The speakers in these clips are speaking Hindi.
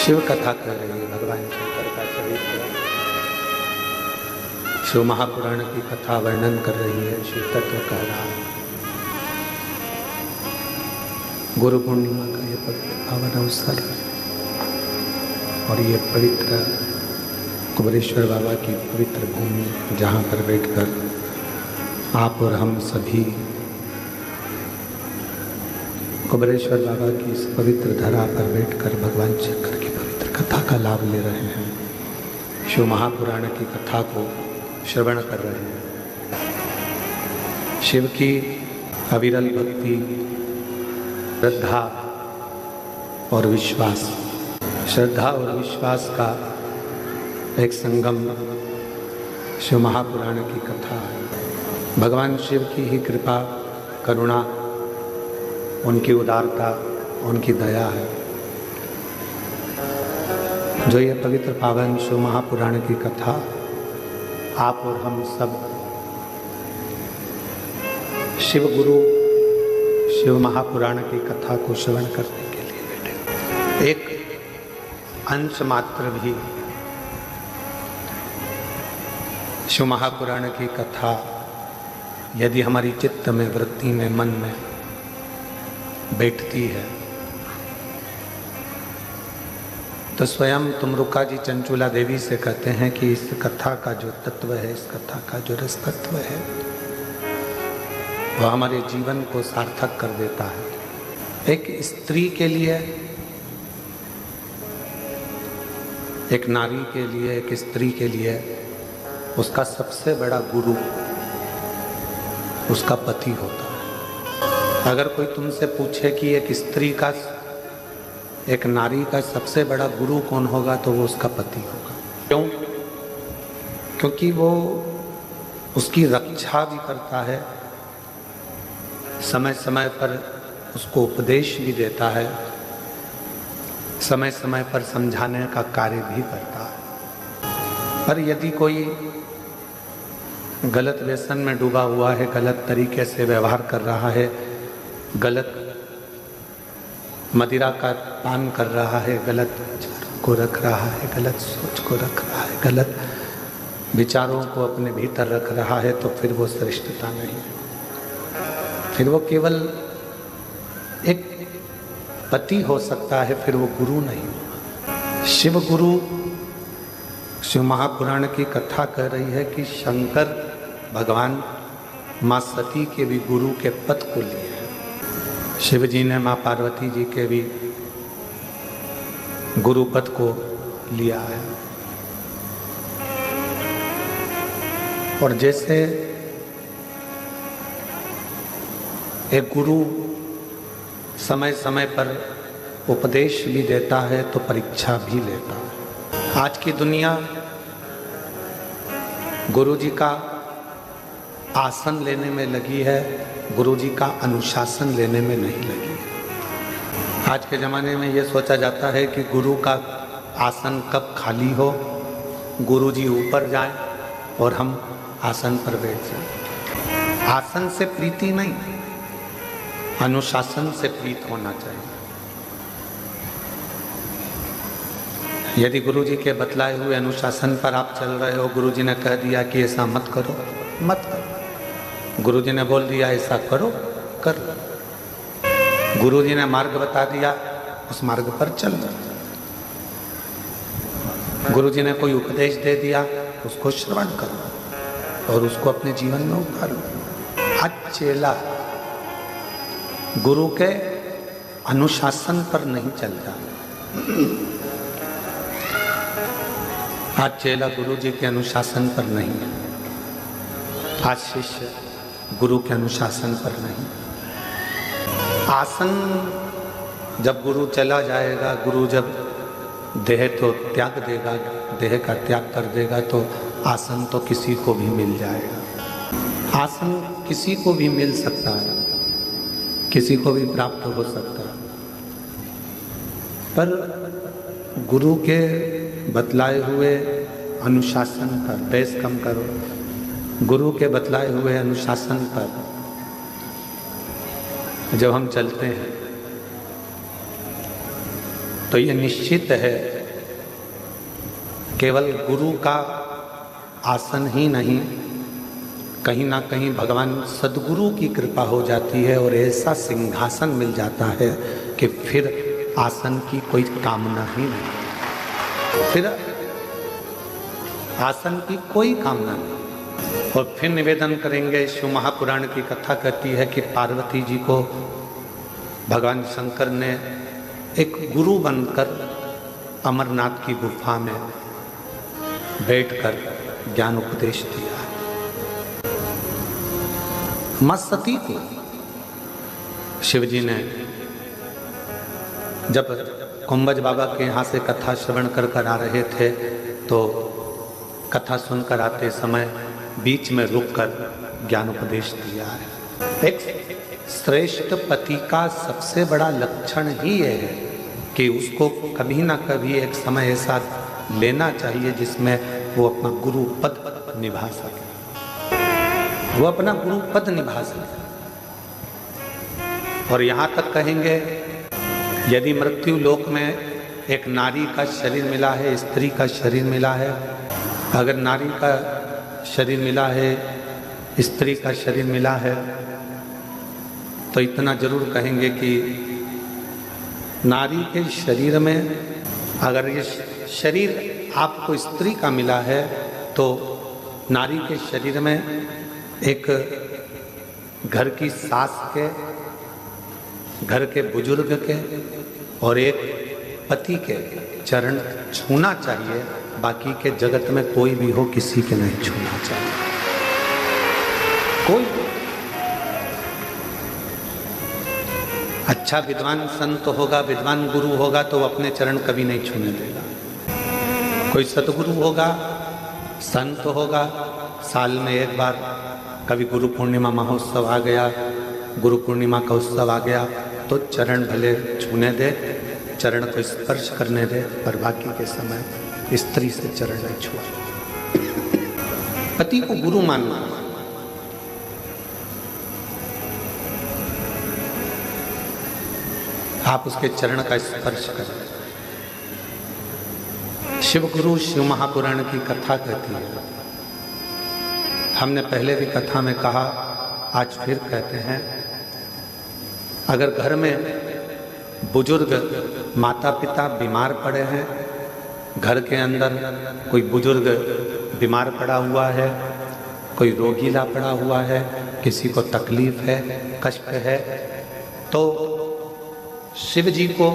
शिव कथा कर रही है। भगवान शंकर का चरित्र शिव महापुराण की कथा वर्णन कर रही है। शिव तत्व कह रहा है। गुरु पूर्णिमा का ये पवित्र पावन अवसर और ये पवित्र कुबेरेश्वर बाबा की पवित्र भूमि, जहाँ पर बैठकर आप और हम सभी कुबेरेश्वर बाबा की इस पवित्र धरा पर बैठकर भगवान शंकर की पवित्र कथा का लाभ ले रहे हैं। शिव महापुराण की कथा को श्रवण कर रहे हैं। शिव की अविरल भक्ति, श्रद्धा और विश्वास, श्रद्धा और विश्वास का एक संगम शिव महापुराण की कथा है। भगवान शिव की ही कृपा, करुणा, उनकी उदारता, उनकी दया है जो ये पवित्र पावन शिव महापुराण की कथा आप और हम सब शिव गुरु शिव महापुराण की कथा को श्रवण करने के लिए बैठे। एक अंश मात्र भी शिव महापुराण की कथा यदि हमारी चित्त में, वृत्ति में, मन में बैठती है तो स्वयं तुमरुका जी चंचुला देवी से कहते हैं कि इस कथा का जो तत्व है, इस कथा का जो रस तत्व है, वह हमारे जीवन को सार्थक कर देता है। एक स्त्री के लिए, एक नारी के लिए, एक स्त्री के लिए उसका सबसे बड़ा गुरु उसका पति होता है। अगर कोई तुमसे पूछे कि एक स्त्री का, एक नारी का सबसे बड़ा गुरु कौन होगा, तो वो उसका पति होगा। क्यों? क्योंकि वो उसकी रक्षा भी करता है, समय समय पर उसको उपदेश भी देता है, समय समय पर समझाने का कार्य भी करता है। पर यदि कोई गलत व्यसन में डूबा हुआ है, गलत तरीके से व्यवहार कर रहा है, गलत मदिरा का पान कर रहा है, गलत विचारों को रख रहा है, गलत सोच को रख रहा है, गलत विचारों को अपने भीतर रख रहा है, तो फिर वो श्रेष्ठता नहीं, फिर वो केवल एक पति हो सकता है, फिर वो गुरु नहीं। शिव गुरु, शिव महापुराण की कथा कह रही है कि शंकर भगवान माँ सती के भी गुरु के पद को लिए हैं। शिव जी ने माँ पार्वती जी के भी गुरु पद को लिया है। और जैसे एक गुरु समय समय पर उपदेश भी देता है तो परीक्षा भी लेता है। आज की दुनिया गुरु जी का आसन लेने में लगी है, गुरु जी का अनुशासन लेने में नहीं लगी है। आज के ज़माने में ये सोचा जाता है कि गुरु का आसन कब खाली हो, गुरु जी ऊपर जाएं और हम आसन पर बैठ जाएं। आसन से प्रीति नहीं, अनुशासन से प्रीत होना चाहिए। यदि गुरु जी के बतलाए हुए अनुशासन पर आप चल रहे हो, गुरु जी ने कह दिया कि ऐसा मत करो, मत करो। गुरु जी ने बोल दिया ऐसा करो, कर लो। गुरु जी ने मार्ग बता दिया, उस मार्ग पर चल लो। गुरु जी ने कोई उपदेश दे दिया, उसको श्रवण करो और उसको अपने जीवन में उतारो। आज चेला गुरु के अनुशासन पर नहीं चलता। आज चेला गुरु जी के अनुशासन पर नहीं है। आज शिष्य गुरु के अनुशासन पर नहीं। आसन जब गुरु चला जाएगा, गुरु जब देह तो त्याग देगा, देह का त्याग कर देगा, तो आसन तो किसी को भी मिल जाएगा। आसन किसी को भी मिल सकता है, किसी को भी प्राप्त हो सकता है, पर गुरु के बतलाए हुए अनुशासन पर, बेस कम करो, गुरु के बतलाए हुए अनुशासन पर जब हम चलते हैं तो ये निश्चित है, केवल गुरु का आसन ही नहीं, कहीं ना कहीं भगवान सद्गुरु की कृपा हो जाती है और ऐसा सिंहासन मिल जाता है कि फिर आसन की कोई कामना ही नहीं, फिर आसन की कोई कामना नहीं। और फिर निवेदन करेंगे, शिव महापुराण की कथा कहती है कि पार्वती जी को भगवान शंकर ने एक गुरु बनकर अमरनाथ की गुफा में बैठकर ज्ञान उपदेश दिया। मां सती को शिव जी ने जब कुंभज बाबा के यहाँ से कथा श्रवण कर आ रहे थे तो कथा सुनकर आते समय बीच में रुककर ज्ञान उपदेश दिया है। एक श्रेष्ठ पति का सबसे बड़ा लक्षण ही यह है कि उसको कभी ना कभी एक समय ऐसा लेना चाहिए जिसमें वो अपना गुरु पद निभा सके, वो अपना गुरु पद निभा सके। और यहाँ तक कहेंगे, यदि मृत्यु लोक में एक नारी का शरीर मिला है, स्त्री का शरीर मिला है, अगर नारी का शरीर मिला है, स्त्री का शरीर मिला है, तो इतना जरूर कहेंगे कि नारी के शरीर में अगर ये शरीर आपको स्त्री का मिला है तो नारी के शरीर में एक घर की सास के, घर के बुजुर्ग के और एक पति के चरण छूना चाहिए। बाकी के जगत में कोई भी हो, किसी के नहीं छूना चाहिए। कोई अच्छा विद्वान संत होगा, विद्वान गुरु होगा तो अपने चरण कभी नहीं छूने देगा। कोई सतगुरु होगा, संत होगा, साल में एक बार कभी गुरु पूर्णिमा महोत्सव आ गया, गुरु पूर्णिमा का उत्सव आ गया तो चरण भले छूने दे, चरण को स्पर्श करने दे, पर बाकी के समय स्त्री से चरण नहीं छुआ। पति को गुरु मानना, आप उसके चरण का स्पर्श करें। शिव गुरु शिव महापुराण की कथा कहती है, हमने पहले भी कथा में कहा, आज फिर कहते हैं, अगर घर में बुजुर्ग माता पिता बीमार पड़े हैं, घर के अंदर कोई बुजुर्ग बीमार पड़ा हुआ है, कोई रोगीला पड़ा हुआ है, किसी को तकलीफ है, कष्ट है, तो शिव जी को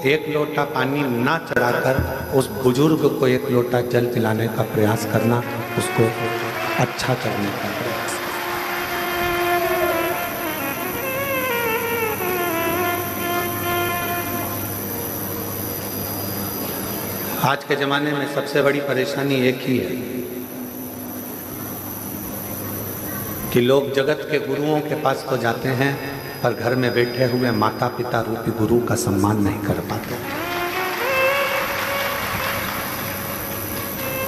एक लोटा पानी ना चढ़ाकर उस बुजुर्ग को एक लोटा जल पिलाने का प्रयास करना, उसको अच्छा करने का प्रयास। आज के जमाने में सबसे बड़ी परेशानी एक ही है कि लोग जगत के गुरुओं के पास तो जाते हैं पर घर में बैठे हुए माता पिता रूपी गुरु का सम्मान नहीं कर पाते।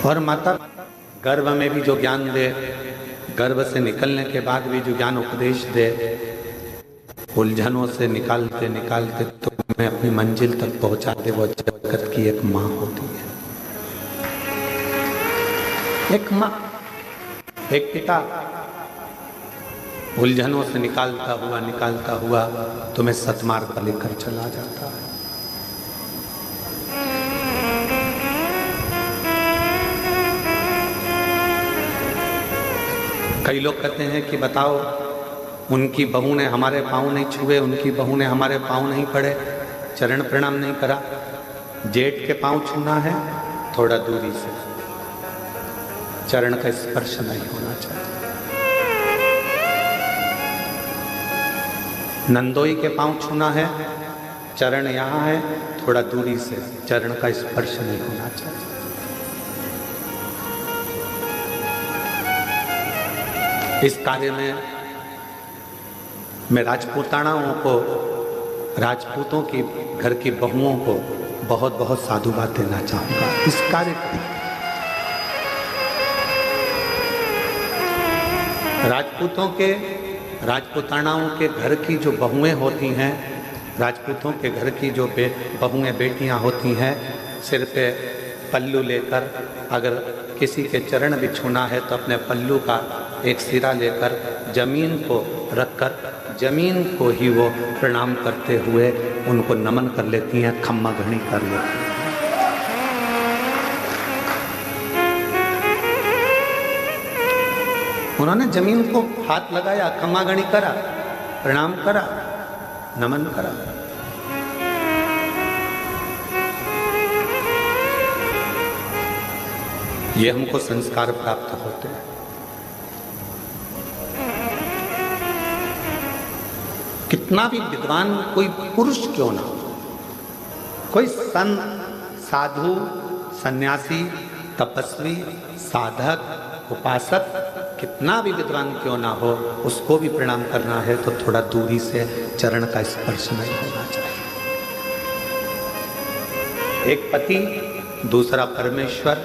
और माता गर्भ में भी जो ज्ञान दे, गर्भ से निकलने के बाद भी जो ज्ञान उपदेश दे, उलझनों से निकालते निकालते तो मैं अपनी मंजिल तक पहुंचा दे, वो जगत की एक माँ होती है। एक माँ, एक पिता उलझनों से निकालता हुआ तुम्हें सतमार्ग पर लेकर चला जाता है। कई लोग कहते हैं कि बताओ, उनकी बहू ने हमारे पाँव नहीं छुए, उनकी बहू ने हमारे पाँव नहीं पड़े, चरण प्रणाम नहीं करा। जेठ के पाँव छूना है, थोड़ा दूरी से, चरण का स्पर्श नहीं होना चाहिए। नंदोई के पांव छूना है, चरण यहाँ है, थोड़ा दूरी से, चरण का स्पर्श नहीं होना चाहिए। इस कार्य में मैं राजपूतानाओं को, राजपूतों की घर की बहुओं को बहुत बहुत साधुवाद देना चाहूंगा। इस कार्य को राजपूतों के, राजपूतानाओं के घर की जो बहुएं होती हैं, राजपूतों के घर की जो बहुएं बेटियां होती हैं, सिर पे पल्लू लेकर अगर किसी के चरण भी छूना है तो अपने पल्लू का एक सिरा लेकर जमीन को रखकर जमीन को ही वो प्रणाम करते हुए उनको नमन कर लेती हैं, खम्मा घड़ी कर लेती हैं। उन्होंने जमीन को हाथ लगाया, खम्मा घड़ी करा, प्रणाम करा, नमन करा। ये हमको संस्कार प्राप्त होते हैं। कितना भी विद्वान कोई पुरुष क्यों ना हो, कोई संत, साधु, सन्यासी, तपस्वी, साधक, उपासक, कितना भी विद्वान क्यों ना हो, उसको भी प्रणाम करना है तो थोड़ा दूरी से चरण का स्पर्श नहीं होना चाहिए। एक पति, दूसरा परमेश्वर,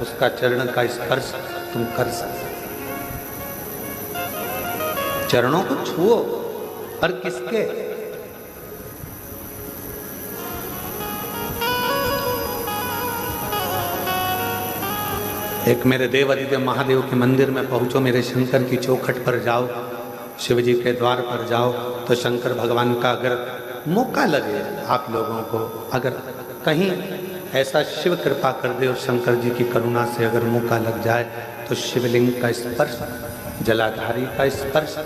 उसका चरण का स्पर्श तुम कर सकते। चरणों को छुओ, पर किसके? एक मेरे देव अधिदेव महादेव के मंदिर में पहुंचो, मेरे शंकर की चौखट पर जाओ, शिव जी के द्वार पर जाओ, तो शंकर भगवान का अगर मौका लगे आप लोगों को, अगर कहीं ऐसा शिव कृपा कर दे और शंकर जी की करुणा से अगर मौका लग जाए तो शिवलिंग का स्पर्श, जलाधारी का स्पर्श,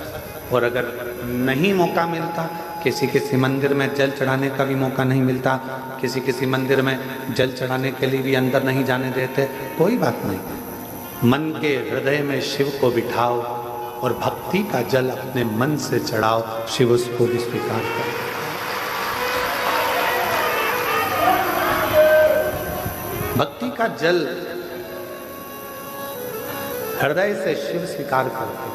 और अगर नहीं मौका मिलता, किसी मंदिर में जल चढ़ाने का भी मौका नहीं मिलता, किसी मंदिर में जल चढ़ाने के लिए भी अंदर नहीं जाने देते, कोई बात नहीं, मन के हृदय में शिव को बिठाओ और भक्ति का जल अपने मन से चढ़ाओ, शिव उसको भी स्वीकार करे। भक्ति का जल हृदय से शिव स्वीकार करते हैं।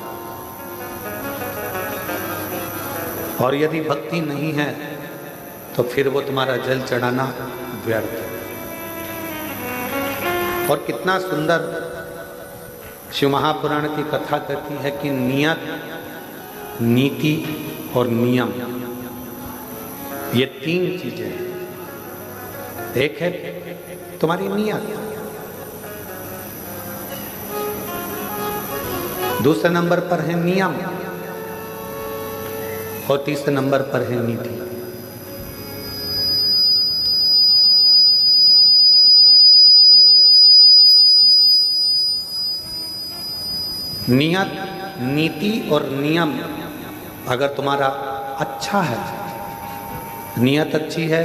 और यदि भक्ति नहीं है तो फिर वो तुम्हारा जल चढ़ाना व्यर्थ है। और कितना सुंदर शिव महापुराण की कथा कहती है कि नियत, नीति और नियम, ये तीन चीजें हैं। एक है तुम्हारी नियत, दूसरे नंबर पर है नियम, और तीसरे नंबर पर है नीति। नियत, नीति और नियम अगर तुम्हारा अच्छा है, नियत अच्छी है,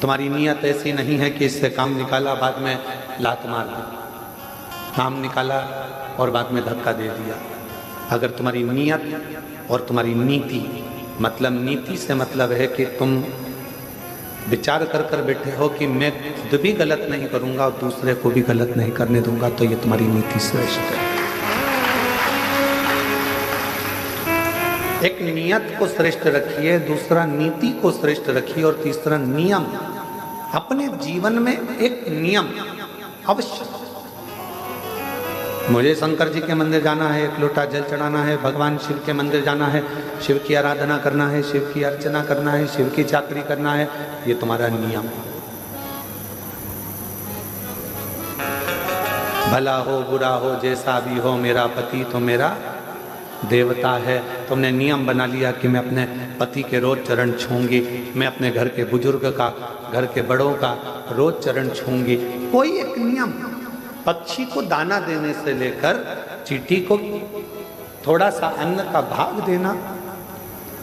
तुम्हारी नियत ऐसी नहीं है कि इससे काम निकाला बाद में लात मार दी, काम निकाला और बाद में धक्का दे दिया। अगर तुम्हारी नियत और तुम्हारी नीति, मतलब नीति से मतलब है कि तुम विचार कर बैठे हो कि मैं खुद भी गलत नहीं करूंगा और दूसरे को भी गलत नहीं करने दूंगा, तो ये तुम्हारी नीति श्रेष्ठ है। एक नियत को श्रेष्ठ रखिए, दूसरा नीति को श्रेष्ठ रखिए, और तीसरा नियम। अपने जीवन में एक नियम अवश्य, मुझे शंकर जी के मंदिर जाना है, एक लोटा जल चढ़ाना है, भगवान शिव के मंदिर जाना है, शिव की आराधना करना है, शिव की अर्चना करना है, शिव की चाकरी करना है, ये तुम्हारा नियम। भला हो बुरा हो जैसा भी हो, मेरा पति तो मेरा देवता है। तुमने नियम बना लिया कि मैं अपने पति के रोज चरण छूंगी, मैं अपने घर के बुजुर्ग का, घर के बड़ों का रोज चरण छूंगी। कोई एक नियम, पक्षी को दाना देने से लेकर चींटी को थोड़ा सा अन्न का भाग देना,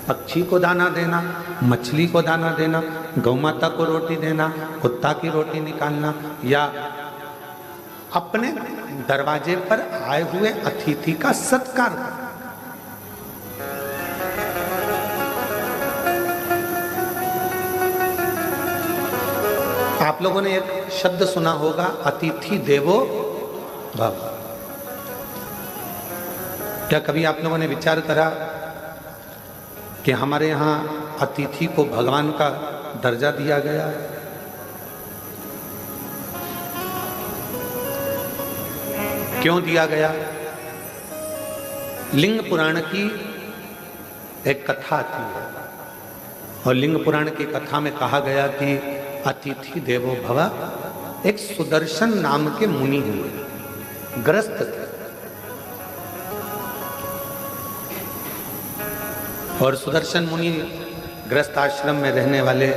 पक्षी को दाना देना, मछली को दाना देना, गौ माता को रोटी देना, कुत्ता की रोटी निकालना, या अपने दरवाजे पर आए हुए अतिथि का सत्कार करना। आप लोगों ने एक शब्द सुना होगा, अतिथि देवो भव। क्या कभी आप लोगों ने विचार करा कि हमारे यहाँ अतिथि को भगवान का दर्जा दिया गया है? क्यों दिया गया? लिंग पुराण की एक कथा आती है, और लिंग पुराण की कथा में कहा गया कि अतिथि देवो भव, एक सुदर्शन नाम के मुनि हुए, ग्रस्त थे। और सुदर्शन मुनि ग्रस्त आश्रम में रहने वाले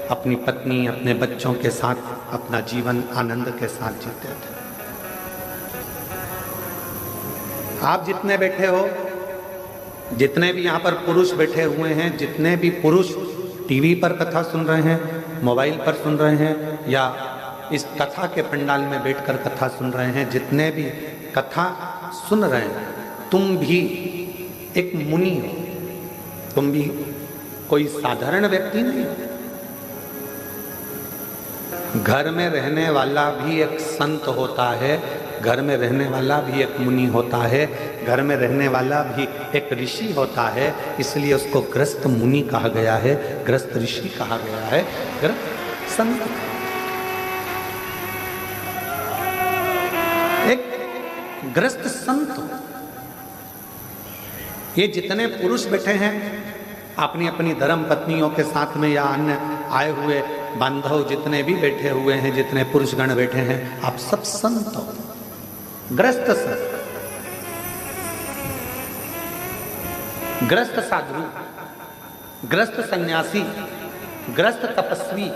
अपनी पत्नी अपने बच्चों के साथ अपना जीवन आनंद के साथ जीते थे। आप जितने बैठे हो, जितने भी यहाँ पर पुरुष बैठे हुए हैं, जितने भी पुरुष टीवी पर कथा सुन रहे हैं, मोबाइल पर सुन रहे हैं, या इस कथा के पंडाल में बैठकर कथा सुन रहे हैं, जितने भी कथा सुन रहे हैं, तुम भी एक मुनि हो, तुम भी कोई साधारण व्यक्ति नहीं हो। घर में रहने वाला भी एक संत होता है, घर में रहने वाला भी एक मुनि होता है, घर में रहने वाला भी एक ऋषि होता है। इसलिए उसको ग्रस्त मुनि कहा गया है, ग्रस्त ऋषि कहा गया है, ग्रस्त संत। एक ग्रस्त संत। ये जितने पुरुष बैठे हैं अपनी अपनी धर्म पत्नियों के साथ में, या अन्य आए हुए बांधव जितने भी बैठे हुए हैं, जितने पुरुषगण बैठे हैं, आप सब संत हो, ग्रस्त संत, ग्रस्त साधु, ग्रस्त सन्यासी, ग्रस्त तपस्वी।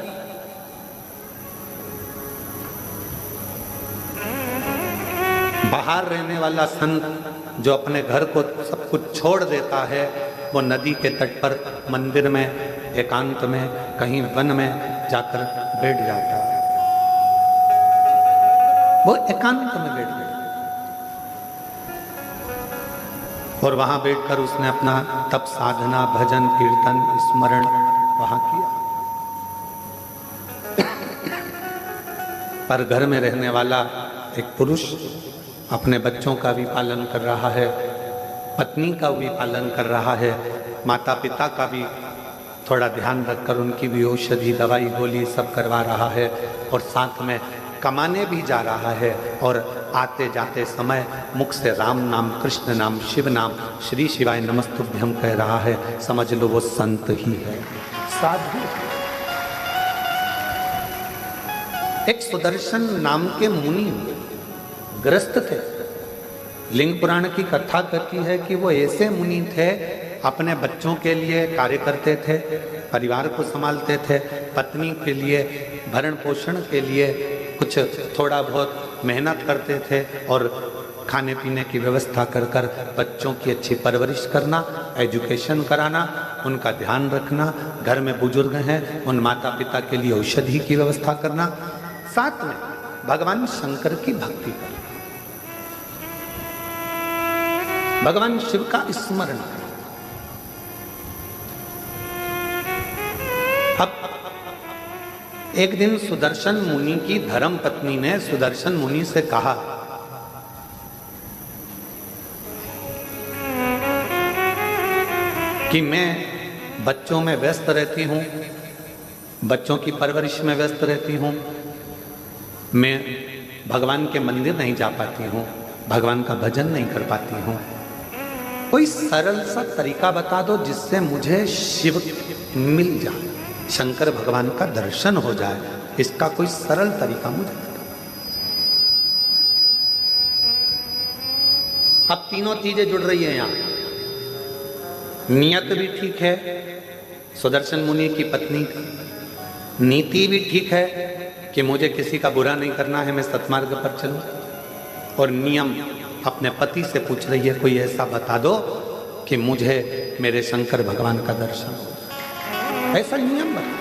बाहर रहने वाला संत जो अपने घर को सब कुछ छोड़ देता है, वो नदी के तट पर, मंदिर में, एकांत में, कहीं वन में जाकर बैठ जाता है। वो एकांत में बैठ गया और वहां बैठकर उसने अपना तप, साधना, भजन, कीर्तन, स्मरण वहां किया। पर घर में रहने वाला एक पुरुष अपने बच्चों का भी पालन कर रहा है, पत्नी का भी पालन कर रहा है, माता पिता का भी थोड़ा ध्यान रखकर उनकी भी औषधि, दवाई, गोली सब करवा रहा है, और साथ में कमाने भी जा रहा है, और आते जाते समय मुख से राम नाम, कृष्ण नाम, शिव नाम, श्री शिवाय नमस्तुभ्यम कह रहा है। समझ लो वो संत ही है, साधु। एक सुदर्शन नाम के मुनि ग्रस्त थे। लिंग पुराण की कथा कहती है कि वो ऐसे मुनि थे, अपने बच्चों के लिए कार्य करते थे, परिवार को संभालते थे, पत्नी के लिए भरण पोषण के लिए कुछ थोड़ा बहुत मेहनत करते थे, और खाने पीने की व्यवस्था कर कर बच्चों की अच्छी परवरिश करना, एजुकेशन कराना, उनका ध्यान रखना, घर में बुजुर्ग हैं उन माता पिता के लिए औषधि की व्यवस्था करना, साथ में भगवान शंकर की भक्ति करना, भगवान शिव का स्मरण। अब एक दिन सुदर्शन मुनि की धर्म पत्नी ने सुदर्शन मुनि से कहा कि मैं बच्चों में व्यस्त रहती हूं, बच्चों की परवरिश में व्यस्त रहती हूं, मैं भगवान के मंदिर नहीं जा पाती हूं, भगवान का भजन नहीं कर पाती हूं। कोई सरल सा तरीका बता दो जिससे मुझे शिव मिल जाए, शंकर भगवान का दर्शन हो जाए, इसका कोई सरल तरीका मुझे बता। अब तीनों चीजें जुड़ रही है यहां। नियत भी ठीक है सुदर्शन मुनि की पत्नी की, नीति भी ठीक है कि मुझे किसी का बुरा नहीं करना है, मैं सतमार्ग पर चलूं, और नियम अपने पति से पूछ रही है कोई ऐसा बता दो कि मुझे मेरे शंकर भगवान का दर्शन हो, ऐसा नियम बता।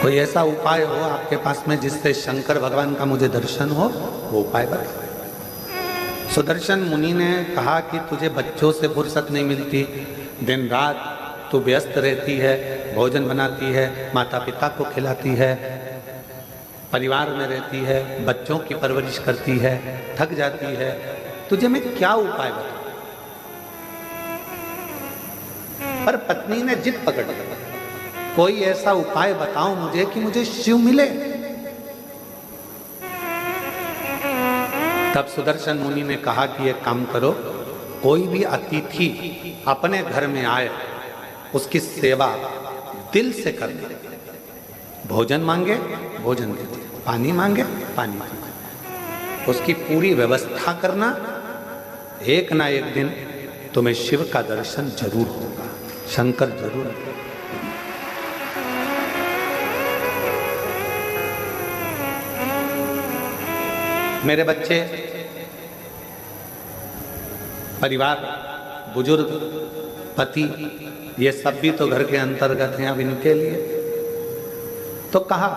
कोई ऐसा उपाय हो आपके पास में जिससे शंकर भगवान का मुझे दर्शन हो, वो उपाय बता। सुदर्शन मुनि ने कहा कि तुझे बच्चों से फुर्सत नहीं मिलती, दिन रात तू व्यस्त रहती है, भोजन बनाती है, माता पिता को खिलाती है, परिवार में रहती है, बच्चों की परवरिश करती है, थक जाती है, तुझे मैं क्या उपाय बताऊं? पर पत्नी ने जिद पकड़ ली, कोई ऐसा उपाय बताओ मुझे कि मुझे शिव मिले। तब सुदर्शन मुनि ने कहा कि एक काम करो, कोई भी अतिथि अपने घर में आए उसकी सेवा दिल से करनी। भोजन मांगे भोजन दीजिए, पानी मांगे पानी दीजिए, उसकी पूरी व्यवस्था करना। एक ना एक दिन तुम्हें शिव का दर्शन जरूर होगा, शंकर जरूर होगा। मेरे बच्चे, परिवार, बुजुर्ग, पति, ये सब भी तो घर के अंतर्गत हैं। अब इनके लिए तो कहा,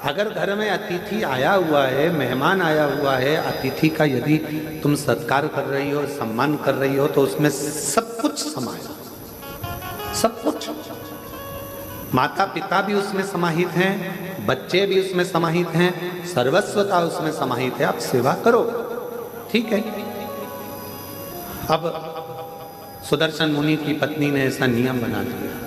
अगर घर में अतिथि आया हुआ है, मेहमान आया हुआ है, अतिथि का यदि तुम सत्कार कर रही हो, सम्मान कर रही हो, तो उसमें सब कुछ समाया, सब कुछ। माता पिता भी उसमें समाहित हैं, बच्चे भी उसमें समाहित हैं, सर्वस्वता उसमें समाहित है। आप सेवा करो, ठीक है। अब सुदर्शन मुनि की पत्नी ने ऐसा नियम बना दिया।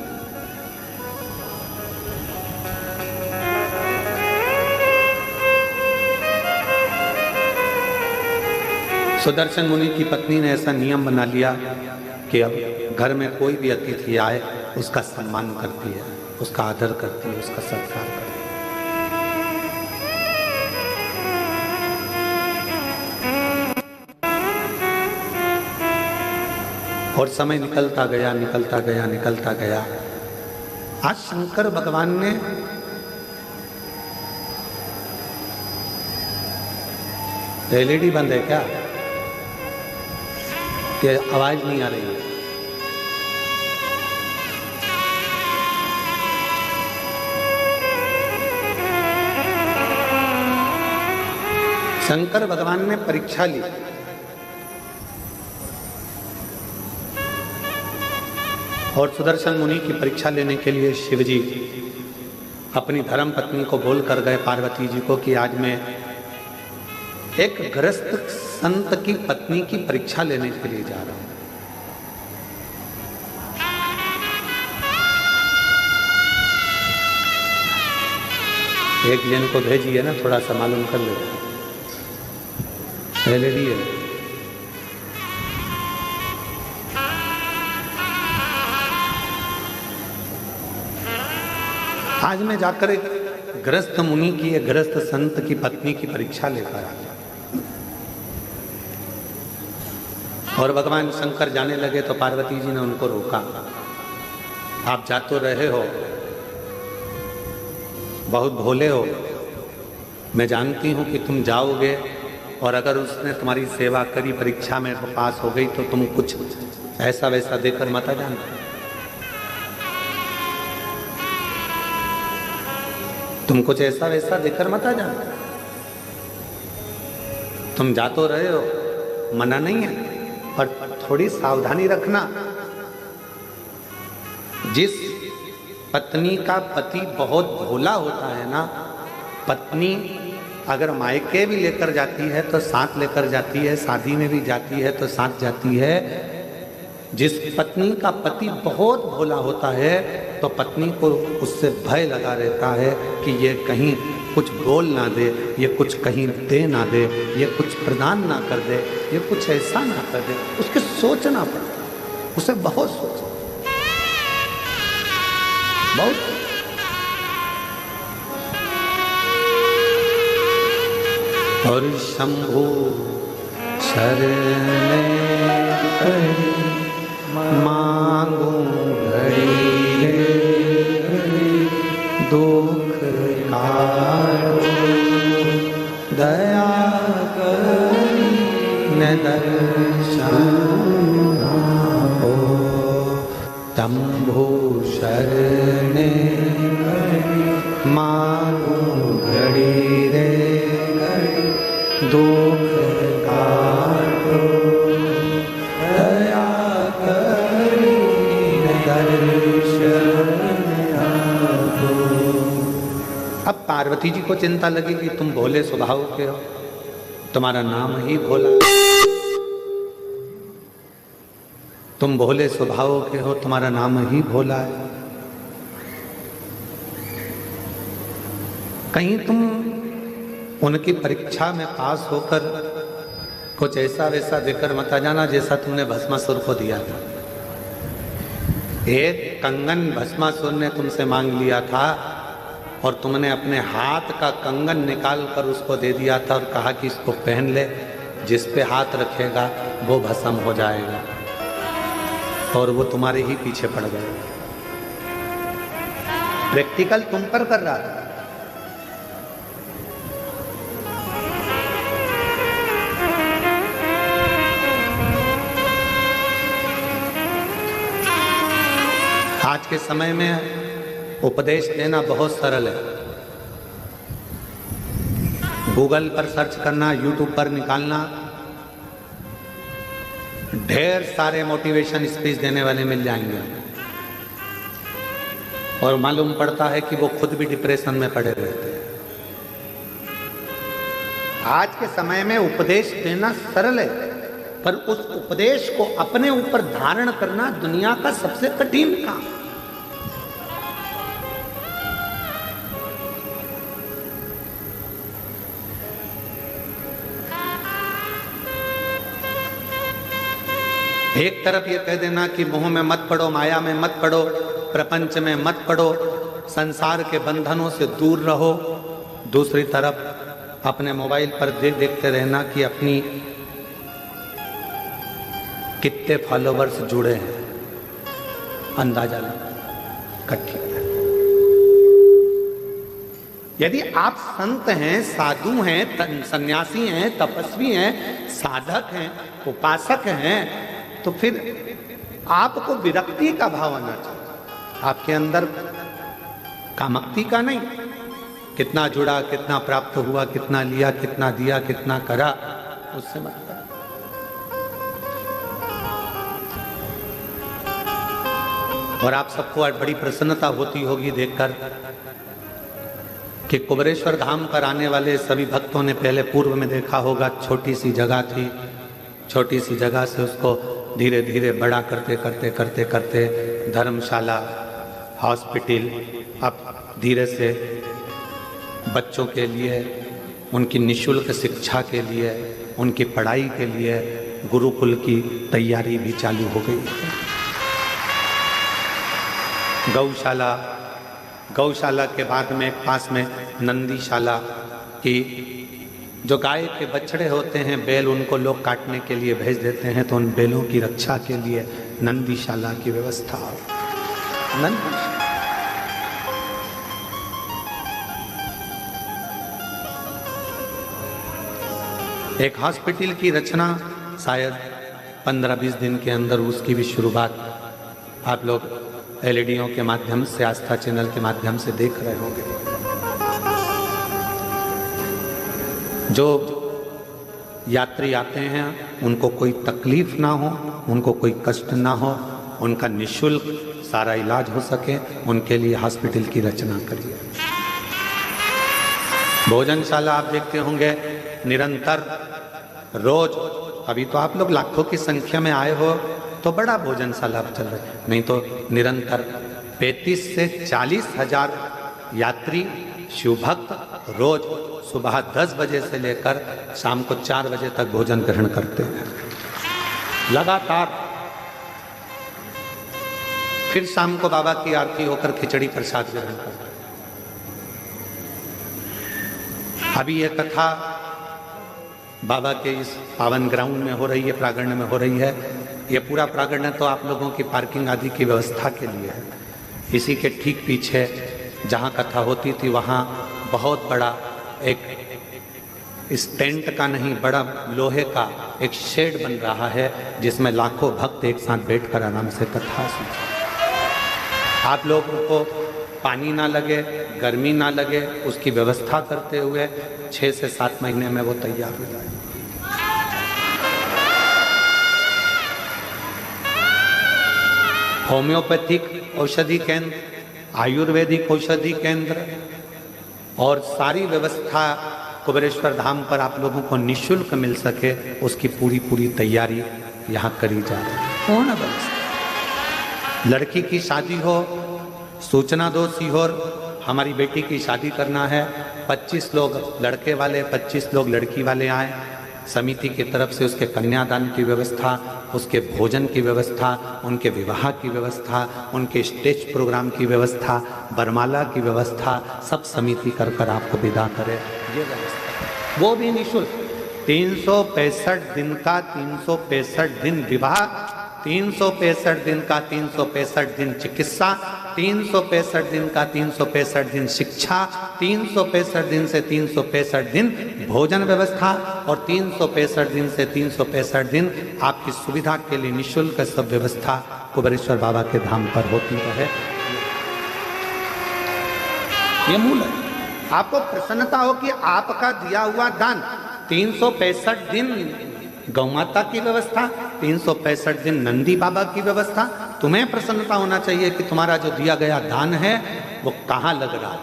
सुदर्शन मुनि की पत्नी ने ऐसा नियम बना लिया कि अब घर में कोई भी अतिथि आए उसका सम्मान करती है, उसका आदर करती है, उसका सत्कार करती है। और समय निकलता गया, निकलता गया, निकलता गया। आज शंकर भगवान ने एलईडी बंद है क्या, कि आवाज नहीं आ रही है? शंकर भगवान ने परीक्षा ली। और सुदर्शन मुनि की परीक्षा लेने के लिए शिवजी अपनी धर्म पत्नी को बोल कर गए, पार्वती जी को, कि आज मैं एक गृहस्थ संत की पत्नी की परीक्षा लेने के लिए जा रहा हूं। एक जन को भेजिए ना, थोड़ा सा मालूम कर ले, एलईडी है। आज मैं जाकर एक गृहस्थ मुनि की, एक गृहस्थ संत की पत्नी की परीक्षा लेकर आ गया। और भगवान शंकर जाने लगे तो पार्वती जी ने उनको रोका। आप जा तो रहे हो, बहुत भोले हो, मैं जानती हूं कि तुम जाओगे और अगर उसने तुम्हारी सेवा करी, परीक्षा में पास हो गई, तो तुम कुछ ऐसा वैसा देकर मत आ जाना। तुम कुछ ऐसा वैसा देकर मत आ जाना। तुम जा तो रहे हो, मना नहीं है, पर थोड़ी सावधानी रखना। जिस पत्नी का पति बहुत भोला होता है ना, पत्नी अगर मायके भी लेकर जाती है तो साथ लेकर जाती है, शादी में भी जाती है तो साथ जाती है। जिस पत्नी का पति बहुत भोला होता है तो पत्नी को उससे भय लगा रहता है कि ये कहीं कुछ बोल ना दे, ये कुछ कहीं दे ना दे, ये कुछ प्रदान ना कर दे, ये कुछ ऐसा ना कर दे। उसके सोचना पड़ता, उसे बहुत सोचना, बहुत। और शंभु शरण मांगू घड़ी दुख कारो, दया करी न दर्शन हो। शंभु शरण मांगू घड़ी रे दुख कारो, दया करी दर्शन आगो। अब पार्वती जी को चिंता लगी कि तुम भोले स्वभाव के हो, तुम्हारा नाम ही भोला, तुम भोले स्वभाव के हो, तुम्हारा नाम ही भोला है। कहीं तुम उनकी परीक्षा में पास होकर कुछ ऐसा वैसा देकर मत आ जाना जैसा तुमने भस्मासुर को दिया था। एक कंगन भस्मासुर ने तुमसे मांग लिया था और तुमने अपने हाथ का कंगन निकाल कर उसको दे दिया था और कहा कि इसको पहन ले, जिस पे हाथ रखेगा वो भस्म हो जाएगा, और वो तुम्हारे ही पीछे पड़ गए। प्रैक्टिकल तुम पर कर रहा था। आज के समय में उपदेश देना बहुत सरल है। गूगल पर सर्च करना, यूट्यूब पर निकालना, ढेर सारे मोटिवेशन स्पीच देने वाले मिल जाएंगे, और मालूम पड़ता है कि वो खुद भी डिप्रेशन में पड़े रहते हैं। आज के समय में उपदेश देना सरल है, पर उस उपदेश को अपने ऊपर धारण करना दुनिया का सबसे कठिन काम। एक तरफ ये कह देना कि मोह में मत पड़ो, माया में मत पड़ो, प्रपंच में मत पड़ो, संसार के बंधनों से दूर रहो। दूसरी तरफ अपने मोबाइल पर देखते रहना कि अपनी कितने फॉलोवर्स जुड़े हैं, अंदाजा लगा कठिन है। यदि आप संत हैं, साधु हैं, सन्यासी हैं, तपस्वी हैं, साधक हैं, उपासक हैं, तो फिर आपको विरक्ति का भाव आना चाहिए, आपके अंदर कामक्ति का नहीं। कितना जुड़ा, कितना प्राप्त हुआ, कितना लिया, कितना दिया, कितना करा, उससे मतलब। और आप सबको आज बड़ी प्रसन्नता होती होगी देखकर कि कुबेरेश्वर धाम पर आने वाले सभी भक्तों ने पहले पूर्व में देखा होगा, छोटी सी जगह थी, छोटी सी जगह से उसको धीरे धीरे बड़ा करते करते करते करते धर्मशाला, हॉस्पिटल, अब धीरे से बच्चों के लिए, उनकी निःशुल्क शिक्षा के लिए, उनकी पढ़ाई के लिए गुरुकुल की तैयारी भी चालू हो गई है। गौशाला के बाद में पास में नंदीशाला की, जो गाय के बछड़े होते हैं, बैल, उनको लोग काटने के लिए भेज देते हैं, तो उन बैलों की रक्षा के लिए नंदीशाला की व्यवस्था। एक हॉस्पिटल की रचना शायद 15-20 दिन के अंदर उसकी भी शुरुआत आप लोग एलईडीओं के माध्यम से, आस्था चैनल के माध्यम से देख रहे होंगे। जो यात्री आते हैं उनको कोई तकलीफ ना हो, उनको कोई कष्ट ना हो, उनका निःशुल्क सारा इलाज हो सके, उनके लिए हॉस्पिटल की रचना करिए। भोजनशाला आप देखते होंगे निरंतर रोज, अभी तो आप लोग लाखों की संख्या में आए हो तो बड़ा भोजनशाला चल रहा है, नहीं तो निरंतर 35 से 40 हजार यात्री शिवभक्त रोज सुबह 10 बजे से लेकर शाम को 4 बजे तक भोजन ग्रहण करते हैं लगातार। फिर शाम को बाबा की आरती होकर खिचड़ी प्रसाद ग्रहण करते हैं। अभी ये कथा बाबा के इस पावन ग्राउंड में हो रही है, प्रांगण में हो रही है। ये पूरा प्रांगण तो आप लोगों की पार्किंग आदि की व्यवस्था के लिए है। इसी के ठीक पीछे जहाँ कथा होती थी वहाँ बहुत बड़ा एक इस टेंट का नहीं, बड़ा लोहे का एक शेड बन रहा है जिसमें लाखों भक्त एक साथ बैठकर आराम से कथा सुनते। आप लोगों को पानी ना लगे, गर्मी ना लगे, उसकी व्यवस्था करते हुए 6 से 7 महीने में वो तैयार हो जाए। होम्योपैथिक औषधि केंद्र, आयुर्वेदिक औषधि केंद्र और सारी व्यवस्था कुबेरेश्वर धाम पर आप लोगों को निःशुल्क मिल सके, उसकी पूरी तैयारी यहाँ करी जा रही है। पूर्ण व्यवस्था। लड़की की शादी हो, सूचना दो सीहोर, हमारी बेटी की शादी करना है, 25 लोग लड़के वाले, 25 लोग लड़की वाले आए, समिति की तरफ से उसके कन्यादान की व्यवस्था, उसके भोजन की व्यवस्था, उनके विवाह की व्यवस्था, उनके स्टेज प्रोग्राम की व्यवस्था, बरमाला की व्यवस्था, सब समिति कर आपको विदा करे। ये व्यवस्था वो भी निःशुल्क। 365 दिन का 365 दिन विवाह, 365 दिन का 365 दिन चिकित्सा, 365 दिन का 365 दिन शिक्षा, 365 दिन से 365 दिन भोजन व्यवस्था और 365 दिन से 365 दिन आपकी सुविधा के लिए निःशुल्क सब व्यवस्था कुबेरेश्वर बाबा के धाम पर होती है। ये मूल है। आपको प्रसन्नता हो कि आपका दिया हुआ दान 365 दिन गौ माता की व्यवस्था, 365 दिन नंदी बाबा की व्यवस्था। तुम्हें प्रसन्नता होना चाहिए कि तुम्हारा जो दिया गया दान है वो कहाँ लग रहा है,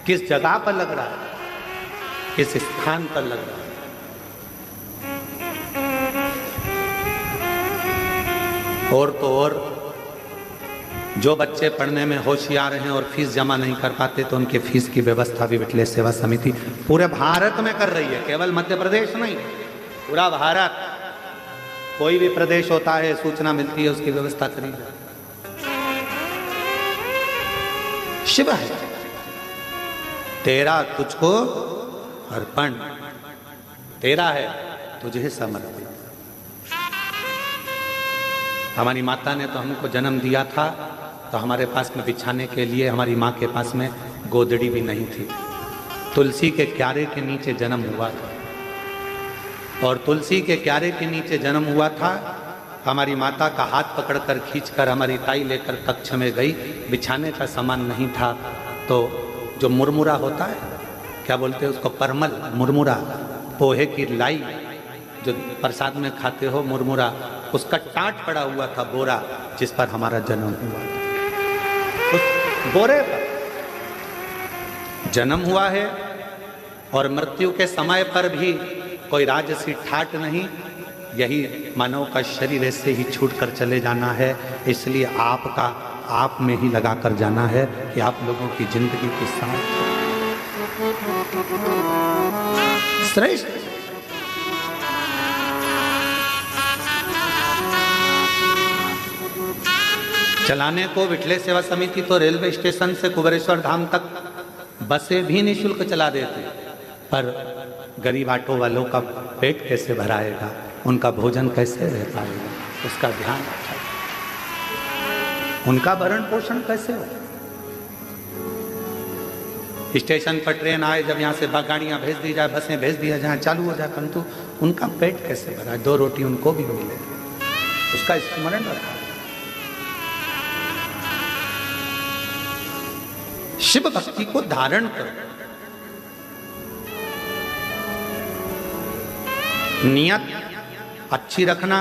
किस जगह पर लग रहा है, किस स्थान पर लग रहा है। और तो और जो बच्चे पढ़ने में होशियार हैं और फीस जमा नहीं कर पाते तो उनके फीस की व्यवस्था भी विठलेश्वर सेवा समिति पूरे भारत में कर रही है, केवल मध्य प्रदेश नहीं, पूरा भारत। कोई भी प्रदेश होता है, सूचना मिलती है, उसकी व्यवस्था करी जाए। शिव है तेरा तुझको अर्पण, तेरा है तुझे समर्पित। हमारी माता ने तो हमको जन्म दिया था तो हमारे पास में बिछाने के लिए हमारी माँ के पास में गोदड़ी भी नहीं थी। तुलसी के क्यारे के नीचे जन्म हुआ था और तुलसी के क्यारे के नीचे जन्म हुआ था। हमारी माता का हाथ पकड़कर खींचकर हमारी ताई लेकर कक्ष में गई। बिछाने का सामान नहीं था तो जो मुरमुरा होता है, क्या बोलते हैं उसको, परमल, मुरमुरा, पोहे की लाई जो प्रसाद में खाते हो, मुरमुरा, उसका टाट पड़ा हुआ था बोरा जिस पर हमारा जन्म हुआ था। उस बोरे पर जन्म हुआ है और मृत्यु के समय पर भी कोई राजसी ठाट नहीं। यही मानव का शरीर ऐसे ही छूट कर चले जाना है। इसलिए आपका आप में ही लगा कर जाना है कि आप लोगों की जिंदगी के साथ श्रेष्ठ। चलाने को विठलेश्वर सेवा समिति तो रेलवे स्टेशन से कुबेरेश्वर धाम तक बसें भी निःशुल्क चला देते, पर गरीब ऑटो वालों का पेट कैसे भराएगा, उनका भोजन कैसे रह पाएगा, उसका ध्यान रखा, उनका भरण पोषण कैसे हो। स्टेशन पर ट्रेन आए, जब यहाँ से गाड़ियाँ भेज दी जाए, बसें भेज दिया जाए, चालू हो जाए, परंतु उनका पेट कैसे भरा, 2 रोटी उनको भी मिले, उसका स्मरण रखा। शिव भक्ति को धारण करो, नियत अच्छी रखना,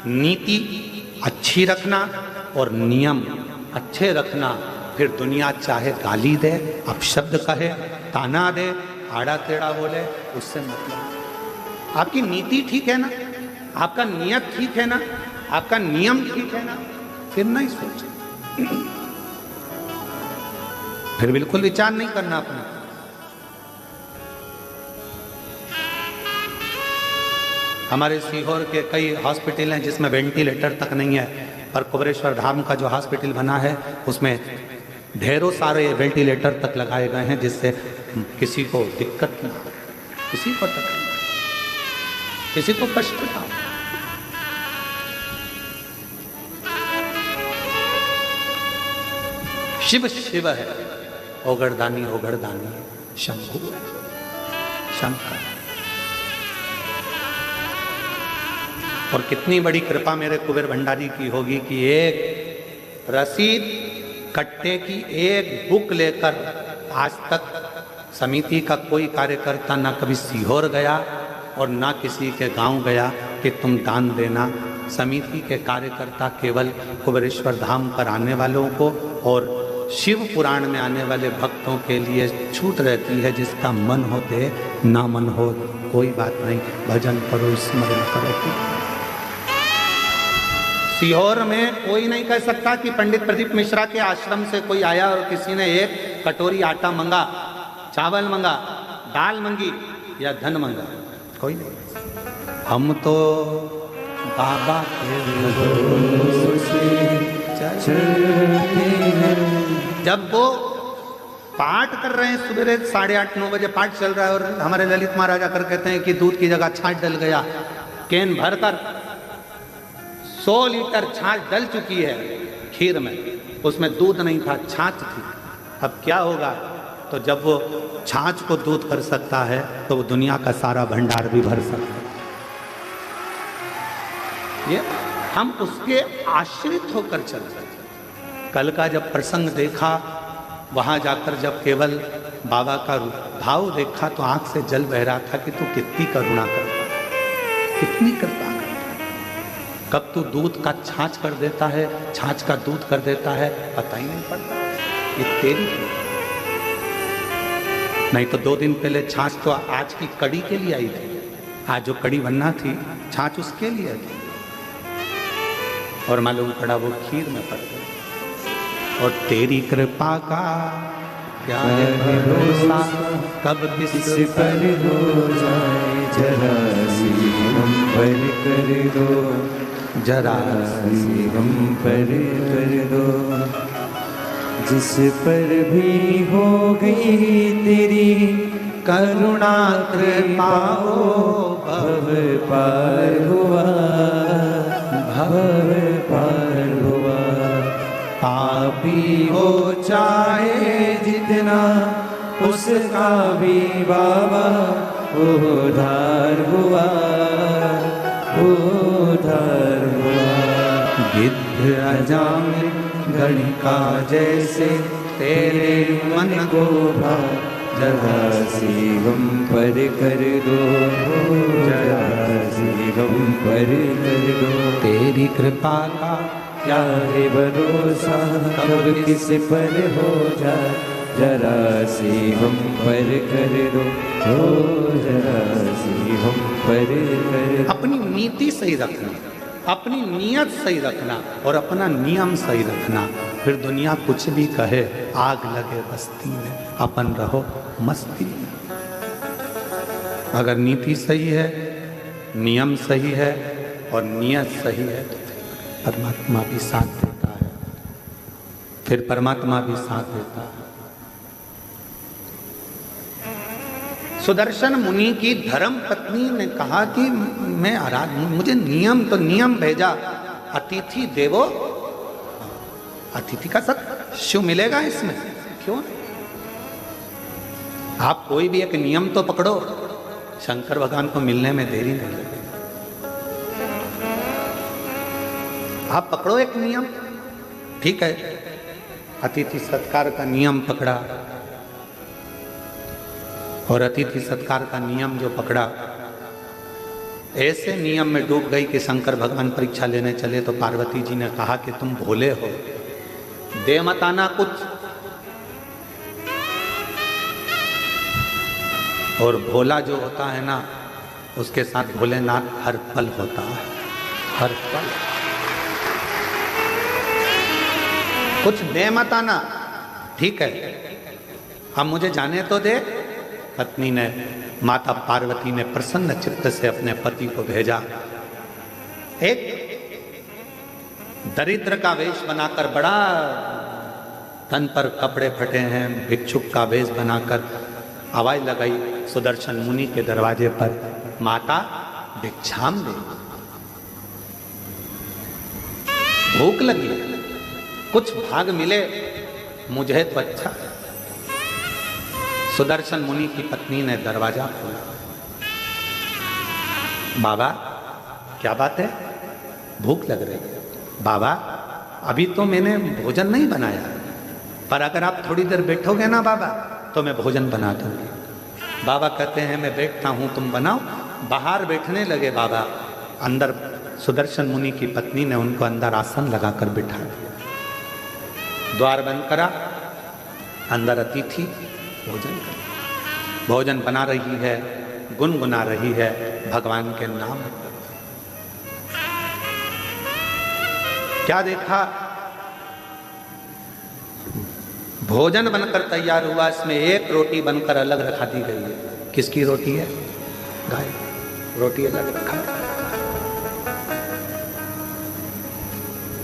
नीति अच्छी रखना और नियम अच्छे रखना। फिर दुनिया चाहे गाली दे, अपशब्द कहे, ताना दे, आड़ा टेढ़ा बोले, उससे मतलब। आपकी नीति ठीक है ना, आपका नियत ठीक है ना, आपका नियम ठीक है ना, फिर नहीं सोचे, फिर बिल्कुल विचार नहीं करना अपना। हमारे सीहोर के कई हॉस्पिटल हैं जिसमें वेंटिलेटर तक नहीं है, पर कुबेरेश्वर धाम का जो हॉस्पिटल बना है उसमें ढेरों सारे वेंटिलेटर तक लगाए गए हैं, जिससे किसी को दिक्कत ना हो, किसी को तकलीफ, किसी को कष्ट ना हो। शिव शिव है, ओगरदानी ओगरदानी शंभु है, शंकर। और कितनी बड़ी कृपा मेरे कुबेर भंडारी की होगी कि एक रसीद कट्टे की एक बुक लेकर आज तक समिति का कोई कार्यकर्ता ना कभी सीहोर गया और ना किसी के गांव गया कि तुम दान देना। समिति के कार्यकर्ता केवल कुबेरेश्वर धाम पर आने वालों को और शिव पुराण में आने वाले भक्तों के लिए छूट रहती है। जिसका मन हो दे, ना मन हो कोई बात नहीं, भजन करो, स्मरण करो। सीहोर में कोई नहीं कह सकता कि पंडित प्रदीप मिश्रा के आश्रम से कोई आया और किसी ने एक कटोरी आटा मंगा, चावल मंगा, दाल मंगी या धन मंगा। कोई नहीं। हम तो बाबा के जब वो पाठ कर रहे हैं सुबह 8:30-9 बजे पाठ चल रहा है और हमारे ललित महाराज आकर कहते हैं कि दूध की जगह छाछ डल गया, कैन भरकर 100 लीटर छाछ डल चुकी है खीर में, उसमें दूध नहीं था, छाछ थी, अब क्या होगा? तो जब वो छाछ को दूध कर सकता है तो वो दुनिया का सारा भंडार भी भर सकता है। ये हम उसके आश्रित होकर चल रहे हैं। कल का जब प्रसंग देखा, वहां जाकर जब केवल बाबा का भाव देखा तो आंख से जल बह रहा था कि तू कितनी करुणा करता है, कितनी कृपा करता है। कब तू दूध का छाछ कर देता है, छाछ का दूध कर देता है, पता ही नहीं पड़ता। ये तेरी नहीं तो 2 दिन पहले छाछ तो आज की कड़ी के लिए आई थी, आज जो कड़ी बनना थी छाछ उसके लिए थी, और मालूम पड़ा वो खीर में पड़ गई। और तेरी कृपा का क्या है भरोसा, कब किस पर हो जाए, जरा सी हम पर कर दो, जरा सी हम पर कर दो। जिस पर भी हो गई तेरी करुणा कृपा, भव पार हुआ, भव पार हुआ। पापी हो चाहे जितना, उसका भी बाबा उद्धार हुआ, उद्धार हुआ। गिद्ध अजामिल गणिका जैसे तेरे मन को भा, जरा सी हम पर कर दो, जरा सी हम पर कर दो। तेरी कृपा का क्या है भरोसा, कब किस पर हो जाए, जरा सी हम पर कर दो, जरा सी हम पर कर दो। अपनी नीति सही रखना, अपनी नियत सही रखना और अपना नियम सही रखना, फिर दुनिया कुछ भी कहे, आग लगे बस्ती में, अपन रहो मस्ती में। अगर नीति सही है, नियम सही है और नियत सही है तो परमात्मा भी साथ देता है, फिर परमात्मा भी साथ देता है। सुदर्शन मुनि की धर्म पत्नी ने कहा कि मैं मुझे नियम तो नियम भेजा, अतिथि देवो, अतिथि का सत शिव मिलेगा इसमें, क्यों नहीं? आप कोई भी एक नियम तो पकड़ो, शंकर भगवान को मिलने में देरी नहीं लगेगी। आप पकड़ो एक नियम, ठीक है, अतिथि सत्कार का नियम पकड़ा, और अतिथि सत्कार का नियम जो पकड़ा, ऐसे नियम में डूब गई कि शंकर भगवान परीक्षा लेने चले तो पार्वती जी ने कहा कि तुम भोले हो, दे मत आना कुछ। और भोला जो होता है ना, उसके साथ भोलेनाथ हर पल होता है, हर पल। कुछ दे मत आना, ठीक है, अब मुझे जाने तो दे। पत्नी ने, माता पार्वती ने प्रसन्न चित्त से अपने पति को भेजा। एक दरिद्र का वेश बनाकर, बड़ा तन पर कपड़े फटे हैं, भिक्षुक का वेश बनाकर आवाज लगाई सुदर्शन मुनि के दरवाजे पर, माता भिक्षाम दे, भूख लगी, कुछ भाग मिले मुझे तो अच्छा। सुदर्शन मुनि की पत्नी ने दरवाजा खोला। बाबा क्या बात है, भूख लग रही है? बाबा अभी तो मैंने भोजन नहीं बनाया, पर अगर आप थोड़ी देर बैठोगे ना बाबा तो मैं भोजन बना दूंगी। बाबा कहते हैं मैं बैठता हूं, तुम बनाओ। बाहर बैठने लगे बाबा, अंदर सुदर्शन मुनि की पत्नी ने उनको अंदर आसन लगाकर बिठा दिया, द्वार बंद करा, अंदर अतिथि भोजन कर, भोजन बना रही है, गुनगुना रही है भगवान के नाम। क्या देखा, भोजन बनकर तैयार हुआ, इसमें एक रोटी बनकर अलग रखा दी गई है। किसकी रोटी है? गाय। रोटी अलग रखा।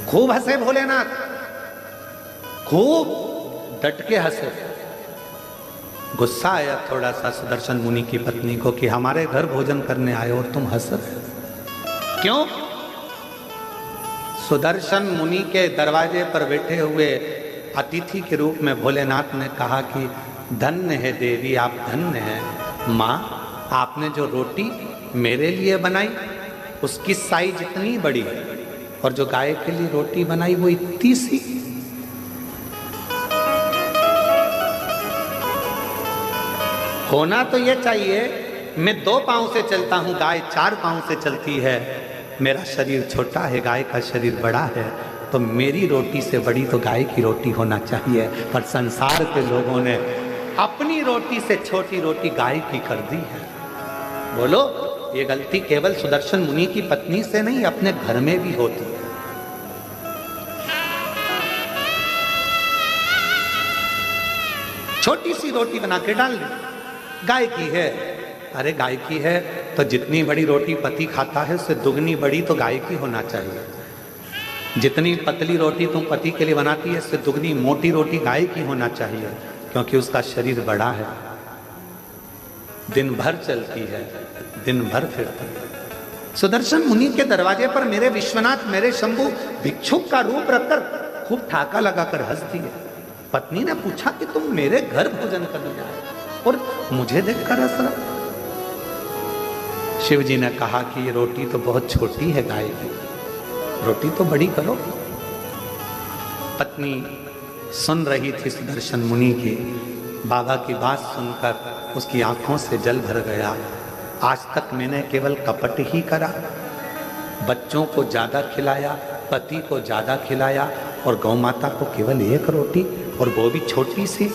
खूब हंसे भोलेनाथ, खूब डट के हंसे। गुस्सा आया थोड़ा सा सुदर्शन मुनि की पत्नी को कि हमारे घर भोजन करने आए और तुम हंस रहे हो। क्यों? सुदर्शन मुनि के दरवाजे पर बैठे हुए अतिथि के रूप में भोलेनाथ ने कहा कि धन्य है देवी, आप धन्य हैं। माँ, आपने जो रोटी मेरे लिए बनाई उसकी साइज इतनी बड़ी है, और जो गाय के लिए रोटी बनाई वो इतनी सी। होना तो ये चाहिए, मैं 2 पांव से चलता हूं, गाय 4 पांव से चलती है। मेरा शरीर छोटा है, गाय का शरीर बड़ा है, तो मेरी रोटी से बड़ी तो गाय की रोटी होना चाहिए। पर संसार के लोगों ने अपनी रोटी से छोटी रोटी गाय की कर दी है। बोलो, ये गलती केवल सुदर्शन मुनि की पत्नी से नहीं, अपने घर में भी होती है। छोटी सी रोटी बना के डाल दी, गाय की है। अरे गाय की है तो जितनी बड़ी रोटी पति खाता है उससे दुगनी बड़ी तो गाय की होना चाहिए। जितनी पतली रोटी तुम पति के लिए बनाती है उससे दुगनी मोटी रोटी गाय की होना चाहिए, क्योंकि उसका शरीर बड़ा है, दिन भर चलती है, दिन भर फिरती है। सुदर्शन मुनि के दरवाजे पर मेरे विश्वनाथ, मेरे शंभु भिक्षुक का रूप रखकर खूब ठाका लगाकर हंसती है। पत्नी ने पूछा कि तुम मेरे घर भोजन करने आए और मुझे देखकर हंस रहा। शिव जी ने कहा कि ये रोटी तो बहुत छोटी है गाय की, रोटी तो बड़ी करो। पत्नी सुन रही थी सुदर्शन मुनि की। बाबा की बात सुनकर उसकी आंखों से जल भर गया। आज तक मैंने केवल कपट ही करा, बच्चों को ज्यादा खिलाया, पति को ज्यादा खिलाया, और गौ माता को केवल 1 रोटी, और वो भी छोटी सी।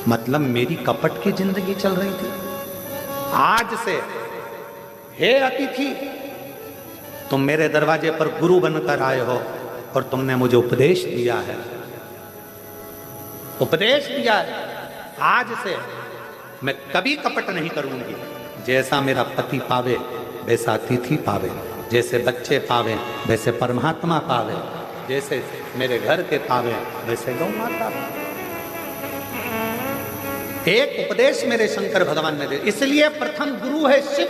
मतलब मेरी कपट की जिंदगी चल रही थी। आज से हे अतिथि, तुम मेरे दरवाजे पर गुरु बनकर आए हो और तुमने मुझे उपदेश दिया है, उपदेश दिया है। आज से मैं कभी कपट नहीं करूंगी। जैसा मेरा पति पावे वैसा अतिथि पावे, जैसे बच्चे पावे वैसे परमात्मा पावे, जैसे मेरे घर के पावे वैसे गौ माता पावे। एक उपदेश मेरे शंकर भगवान ने दिया। इसलिए प्रथम गुरु है शिव,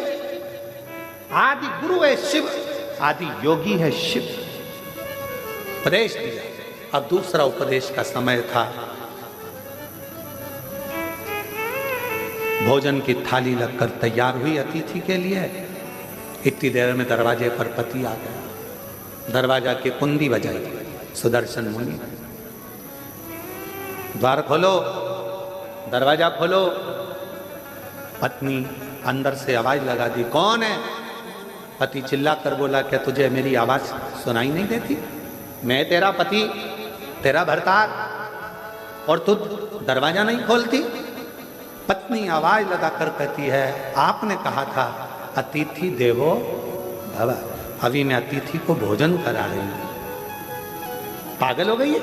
आदि गुरु है शिव, आदि योगी है शिव। उपदेश दिया। अब दूसरा उपदेश का समय था। भोजन की थाली लगकर तैयार हुई अतिथि के लिए। इतनी देर में दरवाजे पर पति आ गया। दरवाजा की कुंडी बजाई। सुदर्शन मुनि, द्वार खोलो, दरवाजा खोलो। पत्नी अंदर से आवाज लगा दी, कौन है? पति चिल्ला कर बोला, क्या तुझे मेरी आवाज सुनाई नहीं देती? मैं तेरा पति, तेरा भरतार, और तू दरवाजा नहीं खोलती? पत्नी आवाज लगाकर कहती है, आपने कहा था अतिथि देवो भव, अभी मैं अतिथि को भोजन करा रही हूं। पागल हो गई है,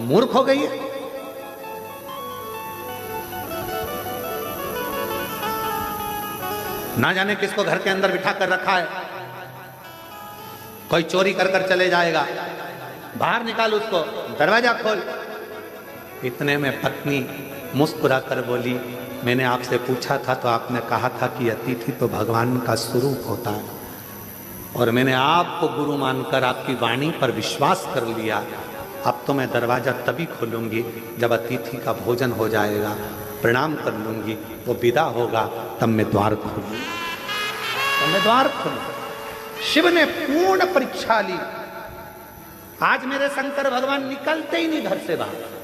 मूर्ख हो गई है। ना जाने किसको घर के अंदर बिठा कर रखा है, कोई चोरी कर कर चले जाएगा, बाहर निकाल उसको, दरवाजा खोल। इतने में पत्नी मुस्कुरा कर बोली, मैंने आपसे पूछा था तो आपने कहा था कि अतिथि तो भगवान का स्वरूप होता है, और मैंने आपको गुरु मानकर आपकी वाणी पर विश्वास कर लिया। अब तो मैं दरवाजा तभी खोलूंगी जब अतिथि का भोजन हो जाएगा, प्रणाम कर लूंगी, वो विदा होगा, तब मैं द्वार खोलूंगी, तब मैं द्वार खोलूंगी। शिव ने पूर्ण परीक्षा ली। आज मेरे शंकर भगवान निकलते ही नहीं घर से बाहर।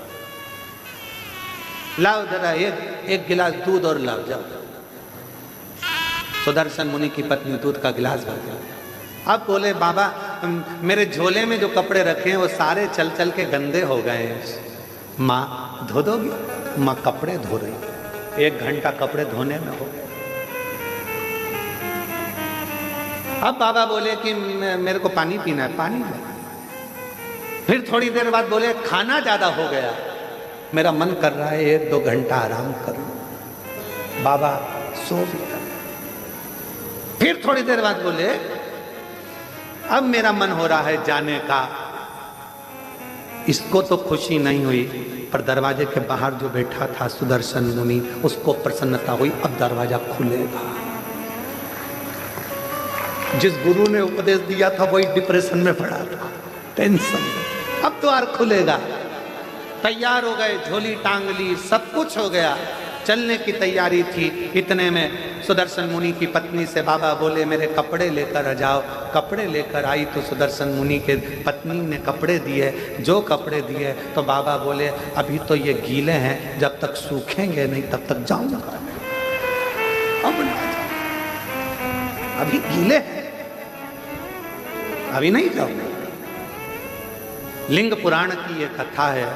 लाओ जरा एक गिलास दूध और लाओ, जाओ। सुदर्शन मुनि की पत्नी दूध का गिलास भर दिया। अब बोले, बाबा मेरे झोले में जो कपड़े रखे हैं वो सारे चल चल के गंदे हो गए हैं। माँ धो दोगी? माँ कपड़े धो रही। 1 घंटा कपड़े धोने में हो गया। अब बाबा बोले कि मेरे को पानी पीना है, पानी दे। फिर थोड़ी देर बाद बोले, खाना ज्यादा हो गया, मेरा मन कर रहा है 1-2 घंटा आराम करूं। बाबा सो भी कर। फिर थोड़ी देर बाद बोले अब मेरा मन हो रहा है जाने का। इसको तो खुशी नहीं हुई, पर दरवाजे के बाहर जो बैठा था सुदर्शन मुनि, उसको प्रसन्नता हुई, अब दरवाजा खुलेगा। जिस गुरु ने उपदेश दिया था वही डिप्रेशन में पड़ा था, टेंशन, अब द्वार खुलेगा। तैयार हो गए, झोली टांग ली, सब कुछ हो गया, चलने की तैयारी थी। इतने में सुदर्शन मुनि की पत्नी से बाबा बोले मेरे कपड़े लेकर आ जाओ। कपड़े लेकर आई तो सुदर्शन मुनि के पत्नी ने कपड़े दिए। जो कपड़े दिए तो बाबा बोले अभी तो ये गीले हैं, जब तक सूखेंगे नहीं तब तक जाऊंगा, अब ना जाऊं, अभी गीले हैं, अभी नहीं जाऊंगा। लिंग पुराण की ये कथा है,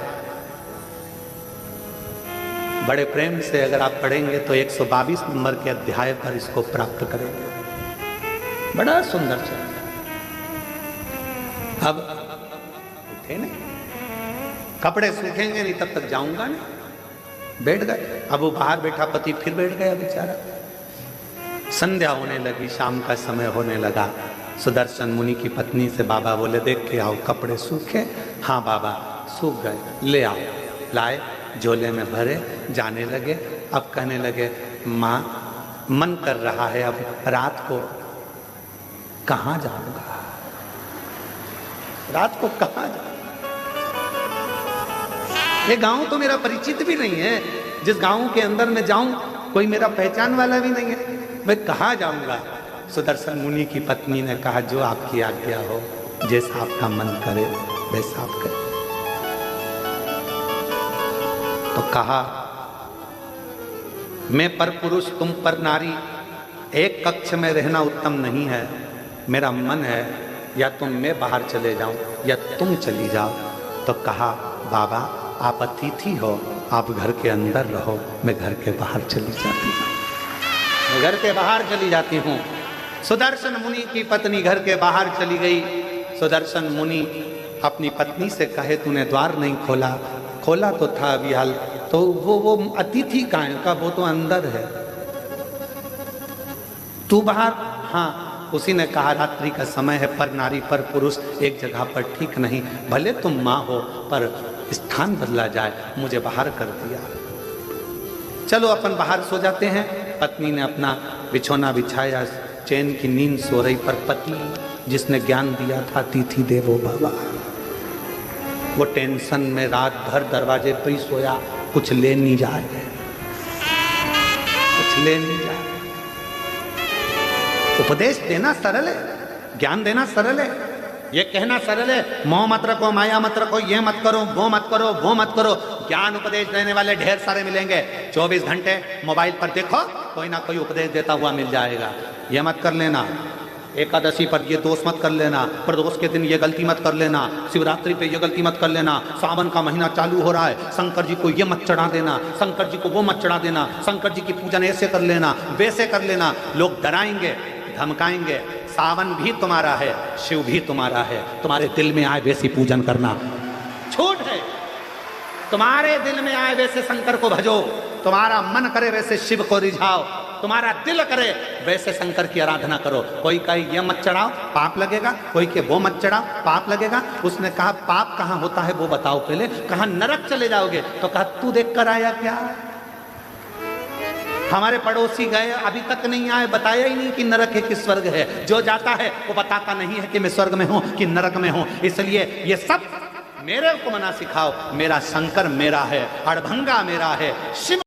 बड़े प्रेम से अगर आप पढ़ेंगे तो 122 नंबर के अध्याय पर इसको प्राप्त करेंगे। बड़ा सुंदर चल। अब उठे नहीं, कपड़े सूखेंगे नहीं तब तक जाऊंगा नहीं, बैठ गए। अब वो बाहर बैठा पति फिर बैठ गया बेचारा। संध्या होने लगी, शाम का समय होने लगा। सुदर्शन मुनि की पत्नी से बाबा बोले देख के आओ कपड़े सूखे। हाँ बाबा सूख गए, ले आओ। लाए, झोले में भरे, जाने लगे। अब कहने लगे माँ मन कर रहा है अब रात को कहाँ जाऊंगा, रात को कहाँ जाऊंगा। ये गांव तो मेरा परिचित भी नहीं है, जिस गांव के अंदर मैं जाऊं कोई मेरा पहचान वाला भी नहीं है, मैं कहाँ जाऊंगा। सुदर्शन मुनि की पत्नी ने कहा जो आपकी आज्ञा हो, जैसा आपका मन करे वैसा आप करें। तो कहा मैं पर पुरुष तुम पर नारी, एक कक्ष में रहना उत्तम नहीं है। मेरा मन है या तो मैं बाहर चले जाऊं या तुम चली जाओ। तो कहा बाबा आप अतिथि हो, आप घर के अंदर रहो, मैं घर के बाहर चली जाती हूँ, मैं घर के बाहर चली जाती हूँ। सुदर्शन मुनि की पत्नी घर के बाहर चली गई। सुदर्शन मुनि अपनी पत्नी से कहे तूने द्वार नहीं खोला। खोला तो था अभी हाल, तो वो अतिथि कहाँ का, वो तो अंदर है, तू बाहर। हाँ, उसी ने कहा रात्रि का समय है, पर नारी पर पुरुष एक जगह पर ठीक नहीं, भले तुम माँ हो पर स्थान बदला जाए, मुझे बाहर कर दिया, चलो अपन बाहर सो जाते हैं। पत्नी ने अपना बिछौना बिछाया, चैन की नींद सो रही, पर पति जिसने ज्ञान दिया था अतिथि देवो बाबा, वो टेंशन में रात भर दरवाजे पर ही सोया, कुछ ले नहीं जाए, कुछ ले नहीं जाए। उपदेश देना सरल है, ज्ञान देना सरल है, ये कहना सरल है मोह मत रखो, माया मत रखो, ये मत करो, वो मत करो, वो मत करो। ज्ञान उपदेश देने वाले ढेर सारे मिलेंगे। 24 घंटे मोबाइल पर देखो, कोई ना कोई उपदेश देता हुआ मिल जाएगा। ये मत कर लेना, एकादशी पर ये दोष मत कर लेना, प्रदोष के दिन ये गलती मत कर लेना, शिवरात्रि पे ये गलती मत कर लेना, सावन का महीना चालू हो रहा है, शंकर जी को ये मत चढ़ा देना, शंकर जी को वो मत चढ़ा देना, शंकर जी की पूजन ऐसे कर लेना, वैसे कर लेना। लोग डराएंगे, धमकाएंगे। सावन भी तुम्हारा है, शिव भी तुम्हारा है, तुम्हारे दिल में आए वैसी पूजन करना छूट है। तुम्हारे दिल में आए वैसे शंकर को भजो, तुम्हारा मन करे वैसे शिव को रिझाओ, तुम्हारा दिल करे वैसे शंकर की आराधना करो। कोई कहे ये मत चढ़ाओ पाप लगेगा, कोई के वो मत चढ़ाओ पाप लगेगा। उसने कहा पाप कहाँ होता है वो बताओ पहले। कहा नरक चले जाओगे। तो कहा तू देख कर आया क्या? हमारे पड़ोसी गए अभी तक नहीं आए, बताया ही नहीं कि नरक है कि स्वर्ग है। जो जाता है वो बताता नहीं है कि मैं स्वर्ग में हूं कि नरक में हूं। इसलिए ये सब मेरे को मना सिखाओ। मेरा शंकर मेरा है, अड़भंगा मेरा है, शिव